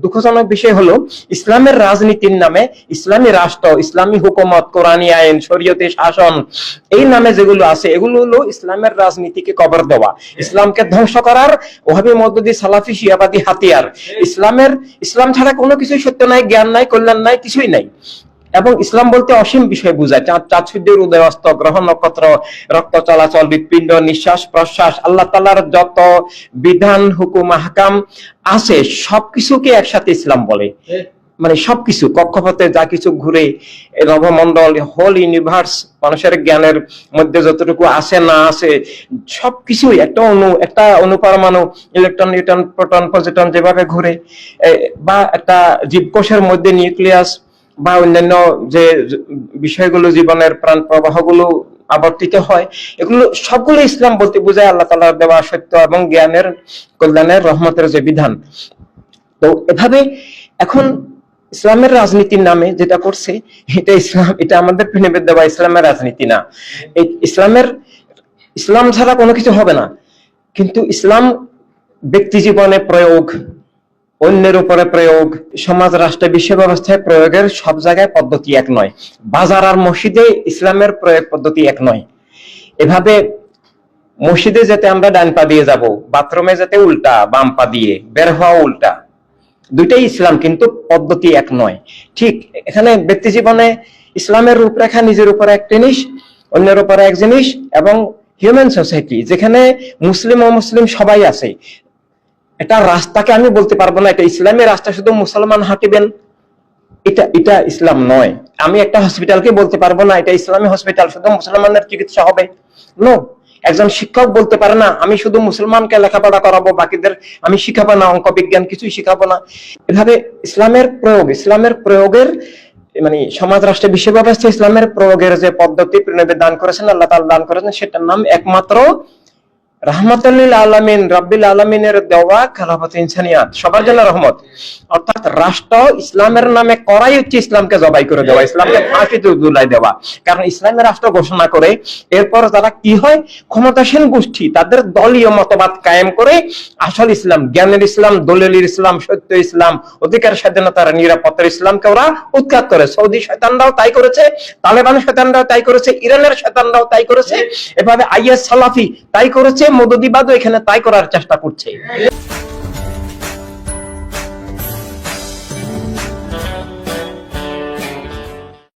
দুঃখজনক বিষয় হলো ইসলামের রাজনীতির নামে ইসলামী রাষ্ট্র, ইসলামী হুকুমত, কোরআনী আইন, শরীয়তে শাসন এই নামে যেগুলো আছে এগুলো হলো ইসলামের রাজনীতিকে কবর দেওয়া, ইসলামকে ধ্বংস করার ওহাবী মওদুদি সালাফি শিয়াবাদী হাতিয়ার। ইসলাম ছাড়া কোনো কিছুই সত্য নাই, জ্ঞান নাই, কল্যাণ নাই, কিছুই নাই। এবং ইসলাম বলতে অসীম বিষয় বোঝায়, চাঁদ সূর্যের উদয় অস্ত, গ্রহ নক্ষত্র, রক্ত চলাচল, হৃৎপিণ্ড, নিঃশ্বাস প্রশ্বাস, আল্লাহ তাআলার যত বিধান হুকুম আহকাম আছে সবকিছুকে একসাথে ইসলাম বলে। মানে সবকিছু, কক্ষপথে যা কিছু ঘুরে, নভমণ্ডল, হোল ইউনিভার্স, মানুষের জ্ঞানের মধ্যে যতটুকু আছে না আছে সবকিছুই একটা অনুপরমাণু, ইলেকট্রন, নিউট্রন, প্রোটন, পজিট্রন যেভাবে ঘুরে, বা একটা জীবকোষের মধ্যে নিউক্লিয়াস বা অন্যান্য যে বিষয়গুলো, জীবনের প্রাণ প্রবাহগুলো আবর্তিত হয়, এগুলো সবগুলো ইসলাম বলতে বোঝায় আল্লাহ তাআলার দেওয়া সত্য এবং জ্ঞানের, কল্যাণের, রহমতের যে বিধান। তো এভাবে এখন ইসলামের রাজনীতির নামে যেটা করছে এটা আমাদের প্রেমের দেওয়া ইসলামের রাজনীতি না। এই ইসলাম ছাড়া কোনো কিছু হবে না, কিন্তু ইসলাম ব্যক্তি জীবনে প্রয়োগ, অন্যের উপরে প্রয়োগ, সমাজ, রাষ্ট্র, বিশ্ব ব্যবস্থায় প্রয়োগের সব জায়গায় পদ্ধতি এক নয়। বাজার আর মসজিদে ইসলামের প্রয়োগ পদ্ধতি এক নয়। এভাবে মসজিদে যেতে আমরা ডান পা দিয়ে যাব, বাথরুমে যেতে উল্টা, বাম পা দিয়ে, বের হওয়া উল্টা, দুইটাই ইসলাম, কিন্তু পদ্ধতি এক নয়। ঠিক এখানে ব্যক্তি জীবনে ইসলামের রূপরেখা নিজের উপরে এক জিনিস, অন্যের উপরে এক জিনিস, এবং হিউম্যান সোসাইটি যেখানে মুসলিম ও মুসলিম সবাই আছে। এটা রাস্তাকে আমি বলতে পারবো না এটা ইসলামের রাস্তা শুধু মুসলমান হাঁটিবেন, এটা ইসলাম নয়। আমি একটা হসপিটালকে বলতে পারবো না এটা ইসলামী হসপিটাল, শুধু মুসলমানের চিকিৎসা হবে। নো, একজন শিক্ষক বলতে পারে না আমি শুধু মুসলমানকে লেখাপড়া করাবো, বাকিদের আমি শিখাবো না, অঙ্ক বিজ্ঞান কিছুই শিখাবো না। এভাবে ইসলামের প্রয়োগের মানে সমাজ, রাষ্ট্র, বিশ্ব ব্যবস্থা ইসলামের প্রয়োগের যে পদ্ধতি প্রণবে দান করেছেন, আল্লাহ তাআলা দান করেছেন, সেটার নাম একমাত্র রাহমাতুল লিল আলামিন, রাব্বিল আলামিনের দেওয়া খেলাফত ইনসানিয়াত, সবার জন্য রহমত। অর্থাৎ রাষ্ট্র ইসলামের নামে করাই হচ্ছে ইসলামকে জবাই করে দেওয়া, ইসলামকে ফাঁসিতে ঝুলাই দেওয়া। কারণ ইসলামের রাষ্ট্র ঘোষণা করে এরপর যারা কি হয়, ক্ষমতাসীন গোষ্ঠী তাদের দলীয় মতবাদ কায়েম করে আসল ইসলাম, জ্ঞানের ইসলাম, দলিলের ইসলাম, সত্য ইসলাম, অধিকার স্বাধীনতার, নিরাপত্তার ইসলামকে ওরা উৎখাত করে। সৌদি শয়তানরাও তাই করেছে, তালেবান শয়তানরাও তাই করেছে, ইরানের শয়তানরাও তাই করেছে, এভাবে আইএস সালাফি তাই করেছে, মওদুদিবাদও এখানে তাই করার চেষ্টা করছে।